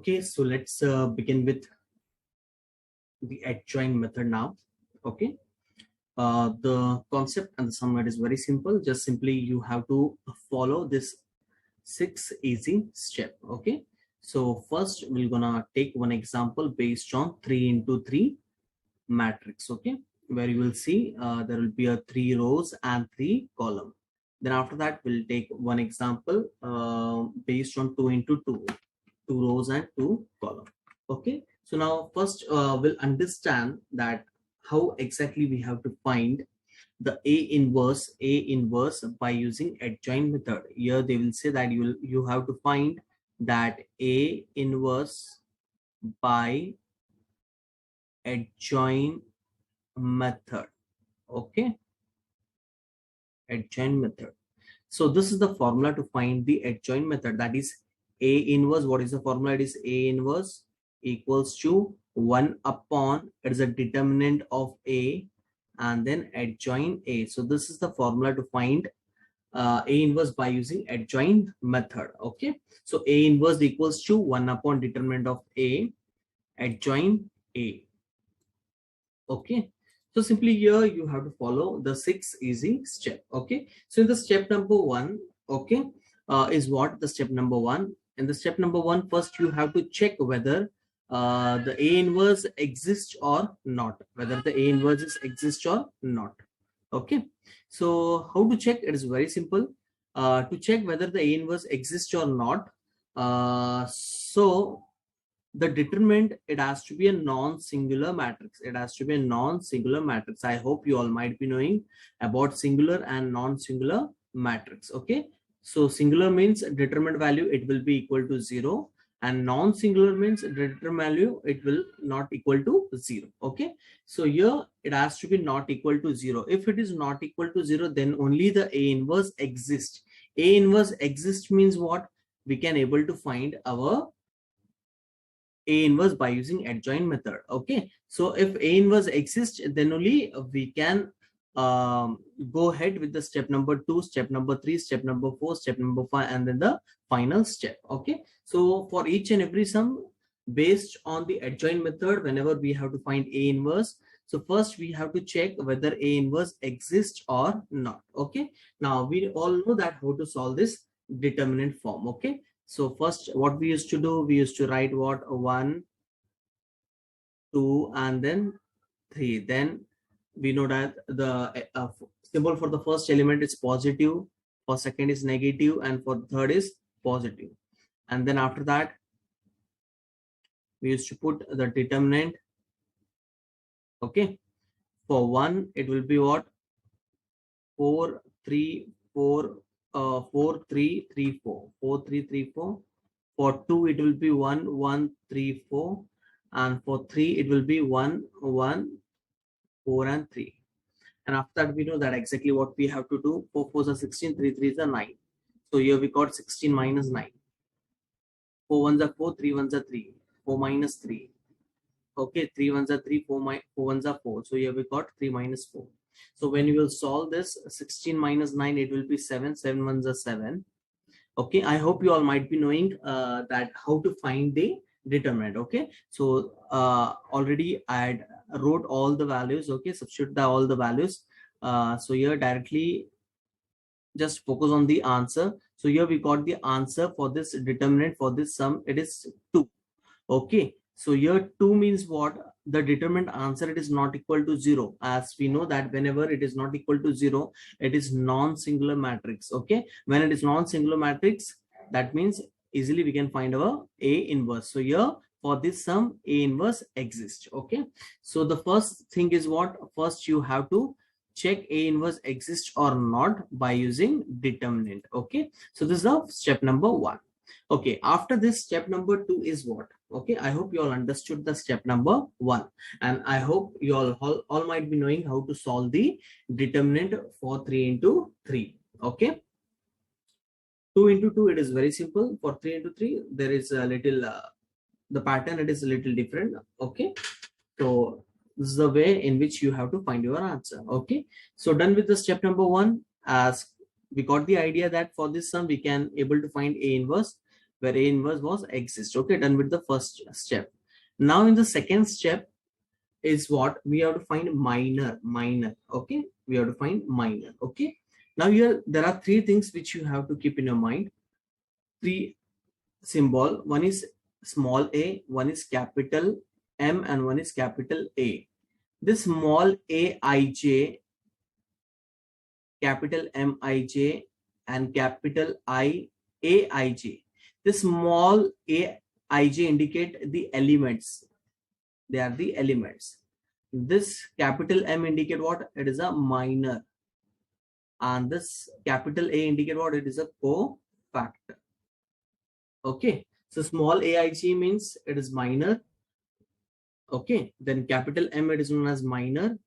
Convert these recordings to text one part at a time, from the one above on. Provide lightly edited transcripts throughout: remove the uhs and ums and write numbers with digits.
Okay, so let's begin with the adjoint method now. Okay, the concept and the summary is very simple. Just simply you have to follow this 6 easy step. Okay, so first we're gonna take one example based on 3 into 3 matrix. Okay, where you will see there will be a 3 rows and 3 column. Then after that we'll take one example based on 2 into 2 rows and 2 column. Okay, so now first we'll understand that how exactly we have to find the a inverse by using adjoint method. Here they will say that you have to find that a inverse by adjoint method. Okay, adjoint method. So this is the formula to find the adjoint method, that is a inverse. What is the formula? It is a inverse equals to 1 upon, it is a determinant of a and then adjoint a. So this is the formula to find a inverse by using adjoint method. Okay, so a inverse equals to 1 upon determinant of a adjoint a. Okay, so simply here you have to follow the 6 easy step. Okay, so in the step number 1, okay, is what the step number 1. In the step number 1, first you have to check whether the a inverse exists or not, whether the a inverse exists or not. Okay, so how to check? It is very simple. To check whether the a inverse exists or not, so the determinant, it has to be a non-singular matrix. It has to be a non-singular matrix. I hope you all might be knowing about singular and non-singular matrix. Okay, so singular means determinant value, it will be equal to 0, and non-singular means determinant value, it will not equal to 0. Okay, so here it has to be not equal to 0. If it is not equal to 0, then only the a inverse exists. A inverse exists means what? We can able to find our a inverse by using adjoint method. Okay, so if a inverse exists, then only we can go ahead with the step number 2, step number 3, step number 4, step number 5, and then the final step. Okay, so for each and every sum based on the adjoint method, whenever we have to find a inverse, so first we have to check whether a inverse exists or not. Okay, now we all know that how to solve this determinant form. Okay, so first what we used to do, we used to write what? 1, 2, and then 3. Then we know that the symbol for the first element is positive, for second is negative, and for third is positive. And then after that we used to put the determinant. Okay, for 1 it will be what? 4, 3, 4, 4, 3, 3, 4, 4, 3, 3, 4. For 2 it will be 1, 1, 3, 4, and for 3 it will be 1, 1, 4, and 3. And after that we know that exactly what we have to do. 4 4s are 16, 3 3s are 9. So here we got 16 minus 9. 4 1s are 4, 3 1s are 3, 4 minus 3. Okay, 3 1s are 3, 4 1s are 4. So here we got 3 minus 4. So when you will solve this, 16 minus 9, it will be 7, 7 1s are 7. Okay, I hope you all might be knowing that how to find the determinant. Okay, so already I had wrote all the values. Okay, substitute all the values. So here directly just focus on the answer. So here we got the answer for this determinant for this sum, it is 2. Okay, so here 2 means what? The determinant answer, it is not equal to 0, as we know that whenever it is not equal to 0, it is non-singular matrix. Okay, when it is non-singular matrix, that means easily we can find our a inverse. So here for this sum, a inverse exists. Okay, so the first thing is what? First you have to check a inverse exists or not by using determinant. Okay, so this is the step number 1. Okay, after this, step number 2 is what? Okay, I hope you all understood the step number 1, and I hope you all might be knowing how to solve the determinant for 3 into 3. Okay, 2 into 2, it is very simple. For 3 into 3, there is a little the pattern, it is a little different. Okay, so this is the way in which you have to find your answer. Okay, so done with the step number 1. As we got the idea that for this sum we can able to find a inverse, where A inverse was exists. Okay, done with the first step. Now in the second step is what we have to find minor. Okay, we have to find minor. Okay, now here there are three things which you have to keep in your mind. Three symbol. One is small a, one is capital M, and one is capital A. This small aij, capital MIJ, and capital AIJ. The small aij indicate the elements. They are the elements. This capital M indicate what? It is a minor. And this capital A indicate what? It is a cofactor. Okay. So small aij means it is minor. Okay. Then capital M, it is known as minor.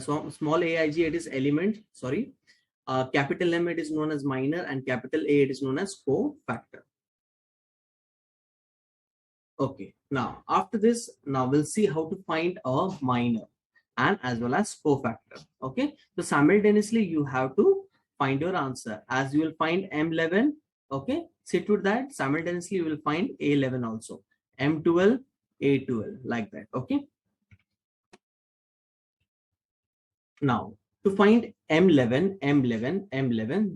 So small aij, it is element. Sorry. Capital M, it is known as minor, and capital A, it is known as cofactor. Okay, now after this, now we'll see how to find a minor and as well as cofactor. Okay, so simultaneously you have to find your answer. As you will find M11, okay, sit with that. Simultaneously you will find A11 also, M12, A12, like that. Okay, now to find M11,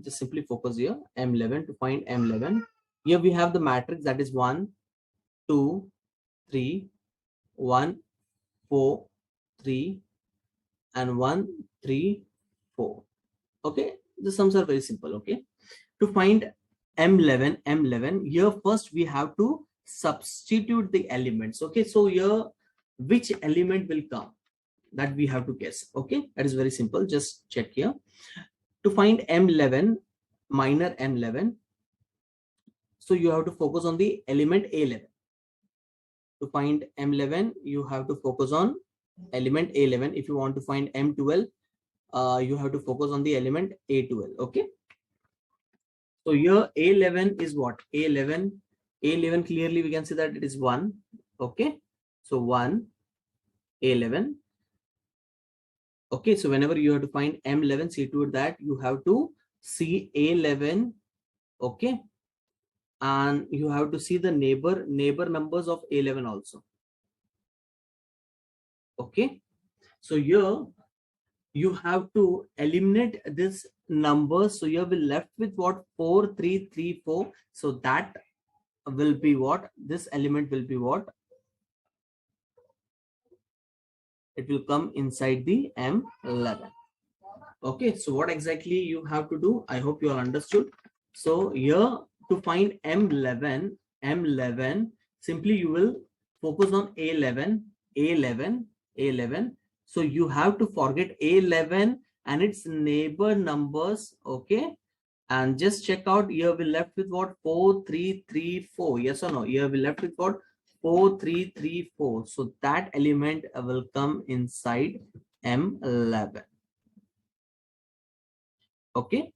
just simply focus here. M11, to find M11, here we have the matrix that is 1, 2, 3, 1, 4, 3, and 1, 3, 4. Okay, the sums are very simple. Okay, to find M11, here first we have to substitute the elements. Okay, so here which element will come, that we have to guess. Okay, that is very simple. Just check here. To find M11, minor M11, so you have to focus on the element A11. To find M11, you have to focus on element A11. If you want to find M12, you have to focus on the element A12. Okay, so here A11 is what? A11 clearly we can see that it is 1. Okay, so 1, A11. Okay, so whenever you have to find M11, see to it that you have to see A11. Okay, and you have to see the neighbor numbers of A11 also. Okay, so here you have to eliminate this number. So you will be left with what? 4, 3, 3, 4. So that will be what? This element will be what? It will come inside the M11. Okay, so what exactly you have to do? I hope you all understood. So here to find M11, simply you will focus on A11. So you have to forget A11 and its neighbor numbers. Okay, and just check out, here we left with what? 4, 3, 3, 4. Yes or no? Here we left with what? 4, 3, 3, 4. So that element will come inside M11. Okay,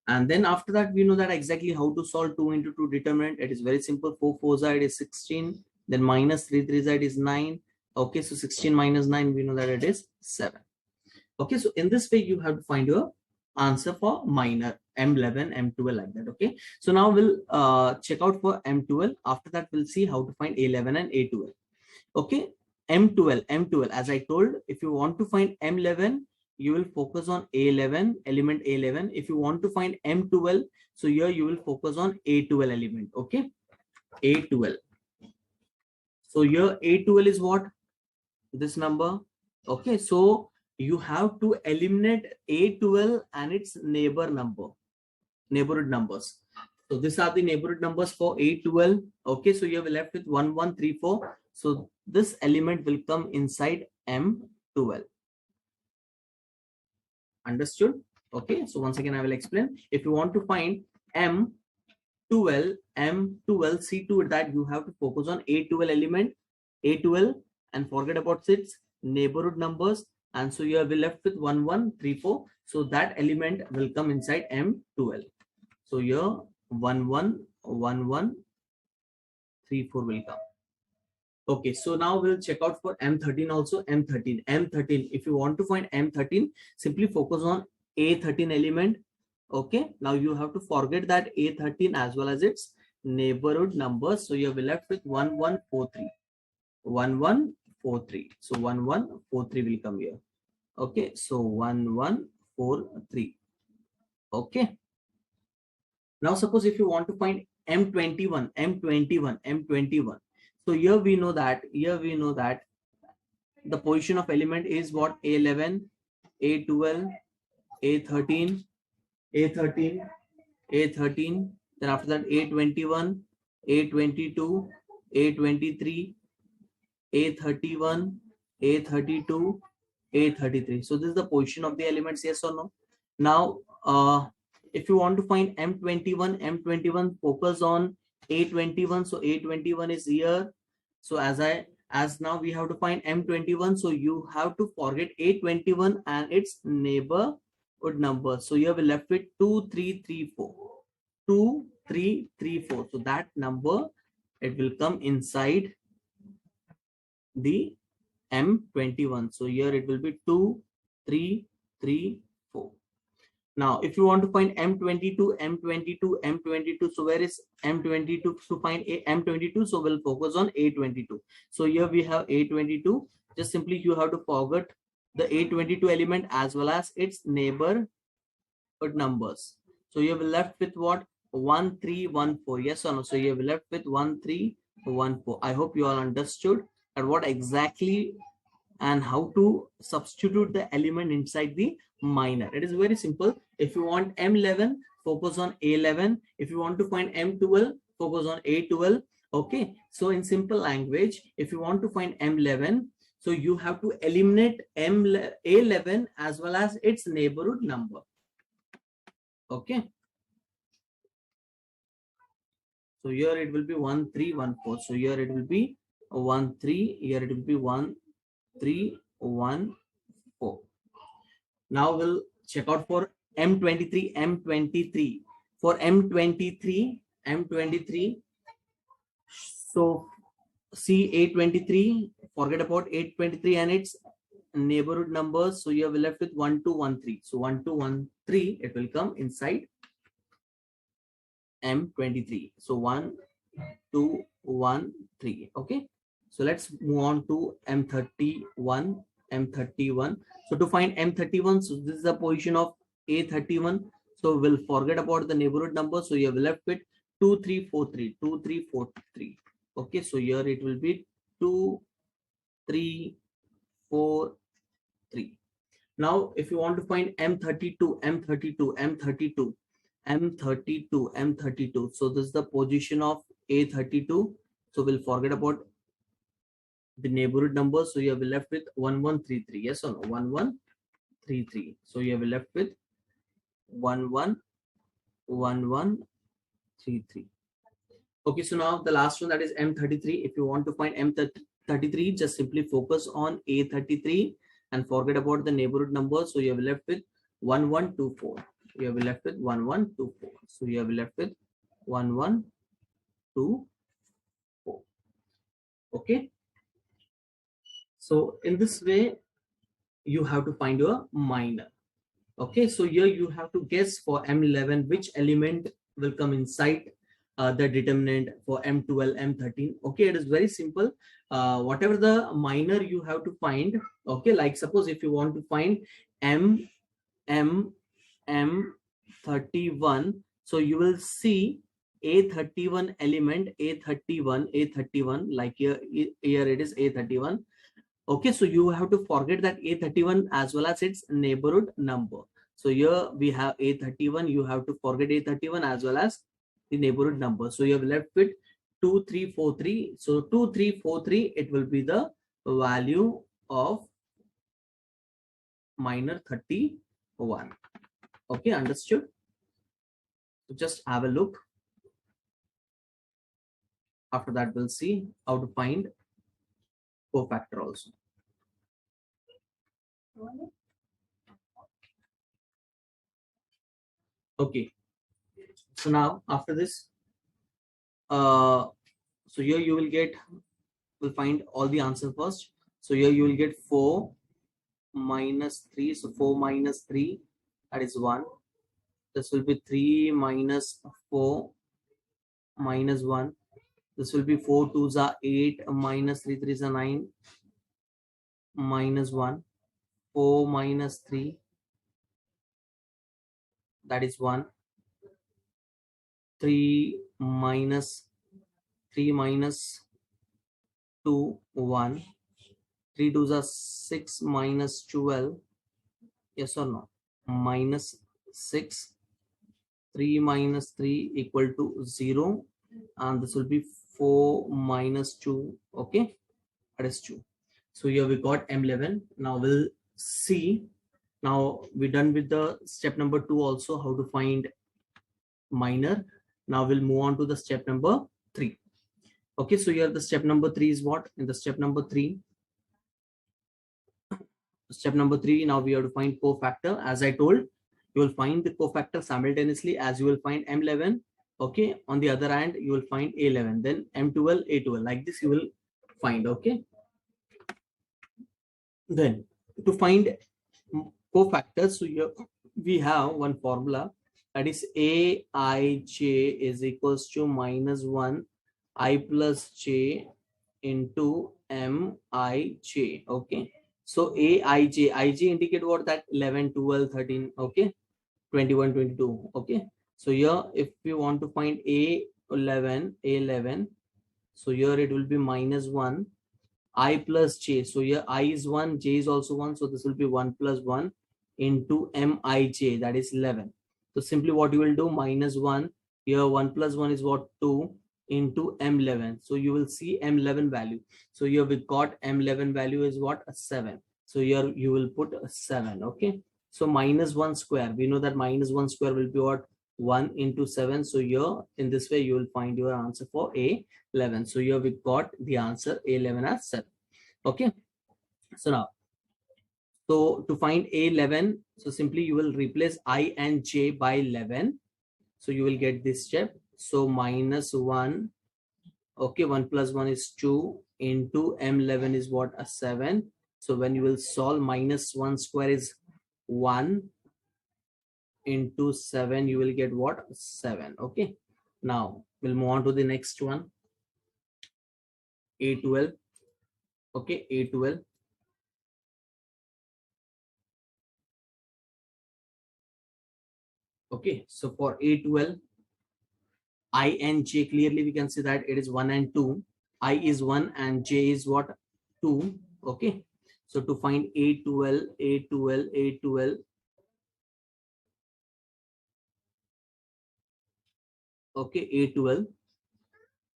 and then after that we know that exactly how to solve 2 into 2 determinant. It is very simple. 4 4 side is 16, then minus 3 3 side is 9. Okay, so 16 minus 9, we know that it is 7. Okay, so in this way you have to find your answer for minor M11, M12, like that. Okay, so now we'll check out for M12. After that we'll see how to find A11 and A12. Okay, M12, as I told, if you want to find M11, you will focus on A11, element A11. If you want to find M12, so here you will focus on A12 element. Okay, A12. So here A12 is what? This number. Okay, so you have to eliminate A12 and its neighborhood numbers. So these are the neighborhood numbers for A12. Okay, so you have left with 1 1 3 4. So this element will come inside M12. Understood? Okay, so once again I will explain. If you want to find M12, see to it that you have to focus on A12 element, A12, and forget about its neighborhood numbers. And so you will be left with 1 1 3 4. So that element will come inside M12. So here 1 1 1 1 3 4 will come. Okay, so now we'll check out for M13 also. M13. If you want to find M13, simply focus on A13 element. Okay, now you have to forget that A13 as well as its neighborhood numbers. So you will left with 1143. 1143. So 1143 will come here. Okay, so 1143. Okay. Now suppose if you want to find M21, M21, M21. So here we know that the position of element is what? A11, A12, A13, A13, A13. Then after that A21, A22, A23, A31, A32, A33. So this is the position of the elements, yes or no? Now, if you want to find M21, M21, focus on A21. So A21 is here. So as now we have to find M21. So you have to forget A21 and its neighborhood number. So you have left with 2, 3, 3, 4. 2, 3, 3, 4. So that number, it will come inside the M21. So here it will be 2, 3, 3, 4. Now, if you want to find M22, M22, M22, so where is M22? To find M22, so we'll focus on A22. So here we have A22. Just simply you have to forget the A22 element as well as its neighborhood numbers. So you have left with what? 1314. Yes or no? So you have left with 1314. I hope you all understood and what exactly and how to substitute the element inside the minor. It is very simple. If you want M11, focus on A11. If you want to find M12, focus on A12. Okay, so in simple language, if you want to find M11, so you have to eliminate A11 as well as its neighborhood number. Okay, so here it will be 1314. So here it will be 13. Here it will be 1314. Now we'll check out for M23, M23. For M23, so see A23, forget about 823 and its neighborhood numbers. So you have left with 1213. So 1213, it will come inside M23. So 1213. Okay. So let's move on to M31. M31. So to find M31, so this is the position of A31. So we'll forget about the neighborhood number. So you have left with 2343. 2343. Okay. So here it will be 2343. Now, if you want to find M32, M32, M32, M32, M32. So this is the position of A32. So we'll forget about the neighborhood number. So you have left with 1133. Yes or no? 1133. So you have left with 1133. Okay, so now the last one, that is M33. If you want to find M33, just simply focus on A33 and forget about the neighborhood number. So you have left with 1124. You have left with 1124. So you have left with 1124. Okay. So in this way, you have to find your minor. Okay, so here you have to guess for M11 which element will come inside the determinant for M12, M13. Okay, it is very simple. Whatever the minor you have to find. Okay, like suppose if you want to find M31, so you will see A31 element, A31, like here it is A31. Okay, so you have to forget that A31 as well as its neighborhood number. So here we have A31, you have to forget A31 as well as the neighborhood number. So you have left with 2343. So 2343, it will be the value of minor 31. Okay, understood? So just have a look. After that, we'll see how to find cofactor also. Okay, so now after this, so here you will find all the answer first. So here you will get 4 minus 3. So 4 minus 3, that is 1. This will be 3 minus 4. minus 1. This will be 4 2s are 8 minus 3 3s are 9 minus 1. 4 minus 3, that is 1. 3 minus 3 minus 2, 1. 3 2s are 6 minus 12. Yes or no? Minus 6. 3 minus 3 equal to 0. And this will be 4 minus 2. Okay, that is 2. So here we got M11. Now we'll see. Now we're done with the step number 2 also, how to find minor. Now we'll move on to the step number 3. Okay, so here the step number 3 is what? In the step number 3, now we have to find cofactor. As I told, you will find the cofactor simultaneously as you will find M11. Okay, on the other hand, you will find A11, then M12, A12. Like this you will find. Okay, then to find cofactors, so here we have one formula, that is Aij is equals to minus 1 I plus j into Mij. Okay, so Ij indicate what? That 11 12 13. Okay, 21 22. Okay, so here if we want to find A11, so here it will be minus 1 I plus j. So here I is 1, j is also 1. So this will be 1 plus 1 into Mij, that is 11. So simply what you will do, minus 1, here 1 plus 1 is what? 2 into M11. So you will see M11 value. So here we got M11 value is what? A 7. So here you will put a 7. Okay. So minus 1 square. We know that minus 1 square will be what? 1 into 7. So here in this way you will find your answer for A11. So here we got the answer A11 as 7. Okay. So now, so to find A11, so simply you will replace I and j by 11. So you will get this step. So minus 1. Okay, 1 plus 1 is 2 into M11 is what? A 7. So when you will solve, minus 1 square is 1 into 7, you will get what? 7. Okay, now we'll move on to the next one. A12. Okay, A12. Okay, so for A12, I and j, clearly we can see that it is 1 and 2. I is 1 and j is what? 2. Okay, so to find A12, okay, A12.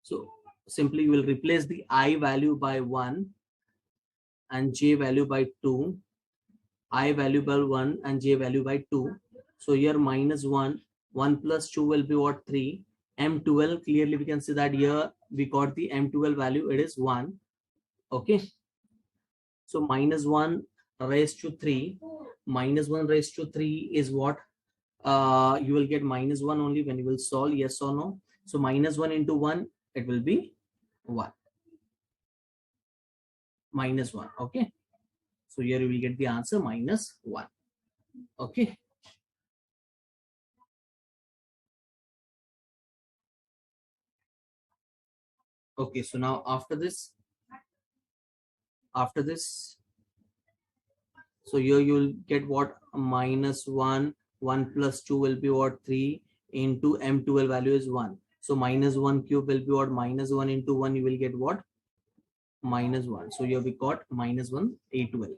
So simply you will replace the I value by 1 and j value by 2. I value by 1 and j value by 2. So here minus 1, 1 plus 2 will be what? 3. M12, clearly we can see that here we got the M12 value, it is 1. Okay, so minus 1 raised to 3. Minus 1 raised to 3 is what? You will get minus 1 only when you will solve, yes or no. So minus 1 into 1, it will be 1. Minus 1. Okay, so here you will get the answer minus 1. Okay, okay, so now after this, so here you will get what? Minus 1, 1 plus 2 will be what? 3 into M12 value is 1. So minus 1 cube will be what? Minus 1 into 1, you will get what? Minus 1. So here we got minus 1, A12.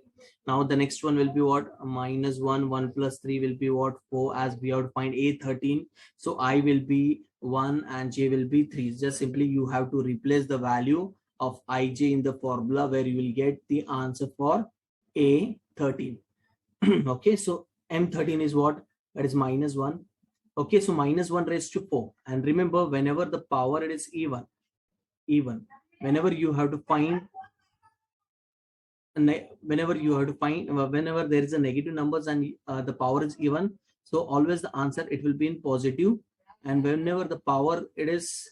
Now the next one will be what? Minus 1, 1 plus 3 will be what? 4, as we have to find A13. So I will be 1 and j will be 3. Just simply you have to replace the value of ij in the formula, where you will get the answer for A13. Okay, so M13 is what? That is minus 1. Okay, so minus 1 raised to 4. And remember, whenever the power it is even, whenever you have to find, whenever there is a negative numbers and the power is even, so always the answer it will be in positive. And whenever the power it is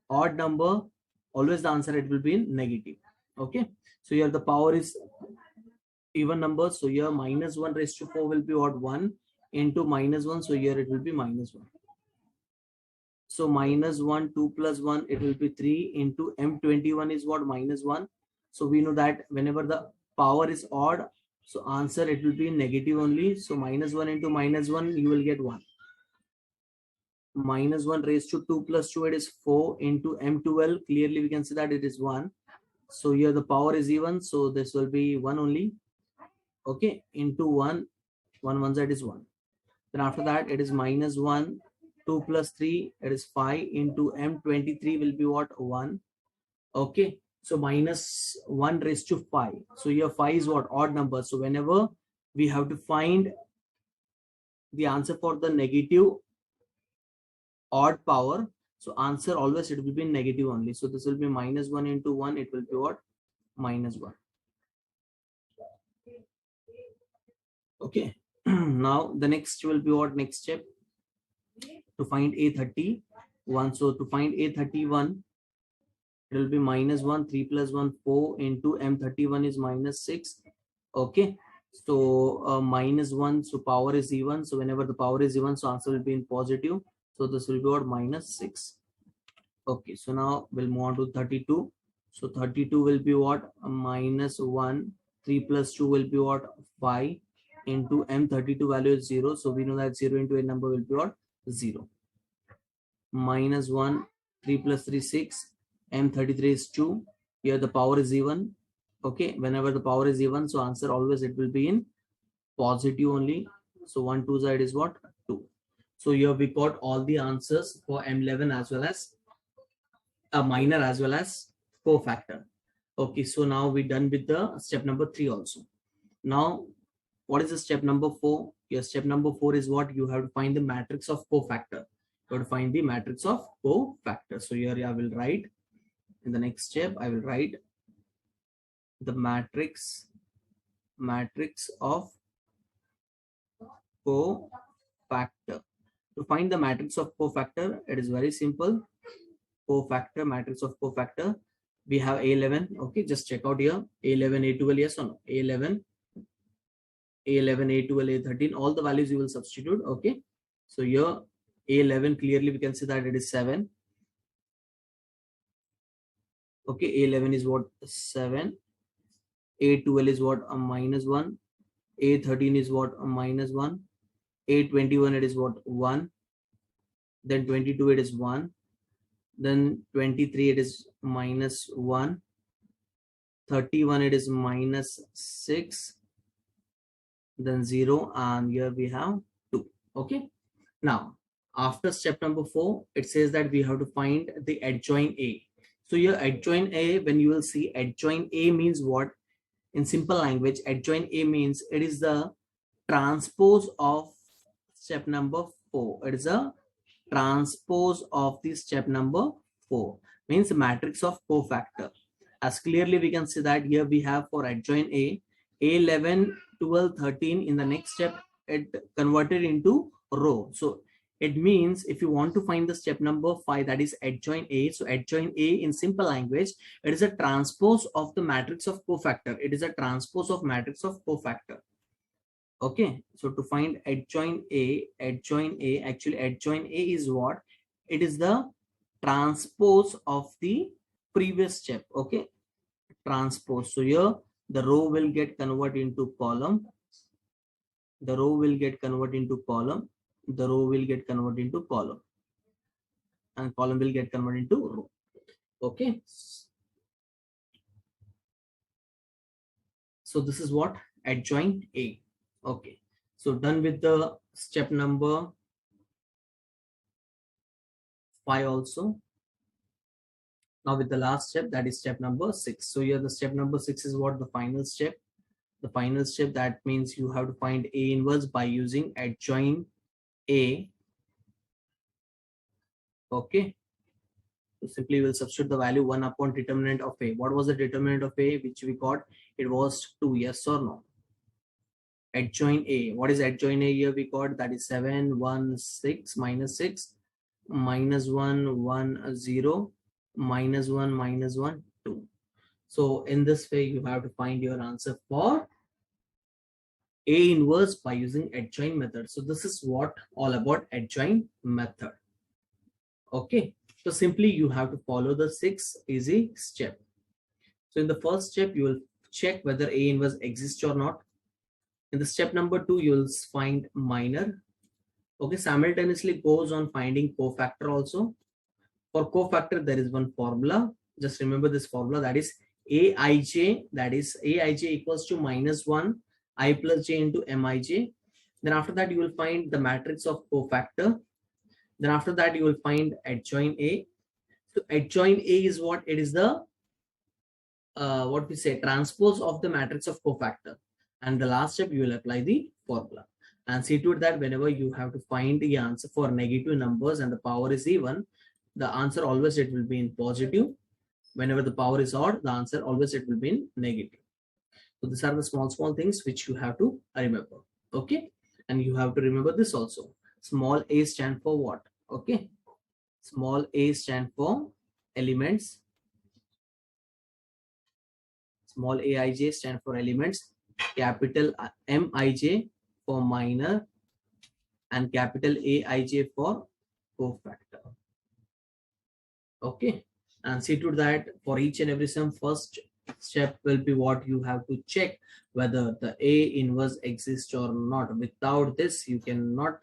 odd number, always the answer it will be in negative. Okay, so here the power is even numbers, so here minus 1 raised to 4 will be what? 1 into minus 1, so here it will be minus 1. So minus 1, 2 plus 1, it will be 3 into M21 is what? Minus 1. So we know that whenever the power is odd, so answer it will be negative only. So minus 1 into minus 1, you will get 1. Minus 1 raised to 2 plus 2, it is 4 into M12. Clearly we can see that it is 1. So here the power is even. So this will be 1 only. Okay, into 1. 1 side is 1. Then after that, it is minus 1, 2 plus 3, it is 5 into M23 will be what? 1. Okay, so minus 1 raised to 5. So here 5 is what? Odd number. So whenever we have to find the answer for the negative odd power, so answer always it will be negative only. So this will be minus 1 into 1, it will be what? Minus 1. Okay, now the next will be what? Next step to find A31. So to find A31, it will be minus 1, 3 plus 1, 4 into M31 is minus 6. Okay, so minus 1, so power is even. So whenever the power is even, so answer will be in positive. So this will be what? Minus 6. Okay, so now we'll move on to 32. So 32 will be what? Minus 1, 3 plus 2 will be what? 5 into M32 value is 0. So we know that 0 into a number will be what? 0. Minus 1, 3 plus 3, 6. M33 is 2. Here the power is even. Okay, whenever the power is even, so answer always it will be in positive only. So 1, 2 side is what? 2. So here we got all the answers for M11 as well as a minor as well as cofactor. Okay, so now we're done with the step number 3 also. Now, what is the step number 4? Your step number 4 is what? You have to find the matrix of cofactor. You have to find the matrix of cofactor. So here I will write, in the next step, I will write the matrix of cofactor. To find the matrix of cofactor, it is very simple. Cofactor, matrix of cofactor, we have A11. Okay, just check out here. A11, A12, yes or no? A11, A12, A13, all the values you will substitute. Okay, so here A11, clearly we can see that it is 7. Okay, A11 is what? 7. A12 is what? A minus 1. A13 is what? A minus 1. A21 it is what? 1. Then 22 it is 1. Then 23 it is minus 1. 31 it is minus 6. Then 0, and here we have 2. Okay, now after step number 4, it says that we have to find the adjoint A. So here adjoint A, when you will see adjoint A means what? In simple language, adjoint A means it is the transpose of step number 4. It is a transpose of the step number 4, means matrix of cofactor. As clearly we can see that here we have for adjoint A, A11, 12, 13, in the next step it converted into row. So it means if you want to find the step number 5, that is adjoint A, so adjoint A in simple language, it is a transpose of the matrix of cofactor. It is a transpose of matrix of cofactor. Okay, so to find adjoint A, actually adjoint A is what? It is the transpose of the previous step. Okay, transpose. So here the row will get converted into column. The row will get converted into column. The row will get converted into column. And column will get converted into row. Okay. So this is what? Adjoint A. Okay. So done with the step number 5 also. Now with the last step, that is step number 6. So here the step number 6 is what? The final step. The final step, that means you have to find A inverse by using adjoint A. Okay. So simply we'll substitute the value 1 upon determinant of A. What was the determinant of A which we got? It was 2, yes or no? Adjoint A. What is adjoint A here we got? That is 7, 1, 6, minus 6, minus 1, 1, 0, minus 1, minus 1, 2. So in this way, you have to find your answer for A inverse by using adjoint method. So this is what all about adjoint method. Okay, so simply you have to follow the 6 easy step. So in the first step, you will check whether A inverse exists or not. In the step number 2, you will find minor. Okay, simultaneously goes on finding cofactor also. For cofactor, there is one formula. Just remember this formula, that is Aij, that is Aij equals to -1 I plus j into Mij. Then after that, you will find the matrix of cofactor. Then after that, you will find adjoint A. So adjoint A is what? It is the what we say transpose of the matrix of cofactor. And the last step, you will apply the formula and see to it that whenever you have to find the answer for negative numbers and the power is even, the answer always it will be in positive. Whenever the power is odd, the answer always it will be in negative. So these are the small things which you have to remember. Okay, and you have to remember this also. Small a stand for what? Okay, small a stand for elements. Small aij stand for elements. Capital Mij for minor, and capital Aij for cofactor. Okay, and see to that for each and every sum, first step will be what you have to check whether the A inverse exists or not. Without this, you cannot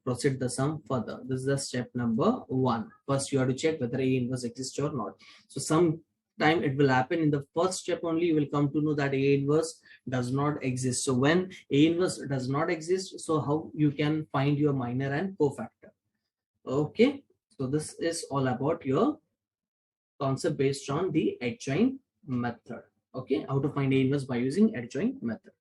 proceed the sum further. This is the step number 1. First, you have to check whether A inverse exists or not. So sometime it will happen in the first step only, you will come to know that A inverse does not exist. So when A inverse does not exist, so how you can find your minor and cofactor? Okay, so this is all about your concept based on the adjoint method. Okay, how to find A inverse by using adjoint method.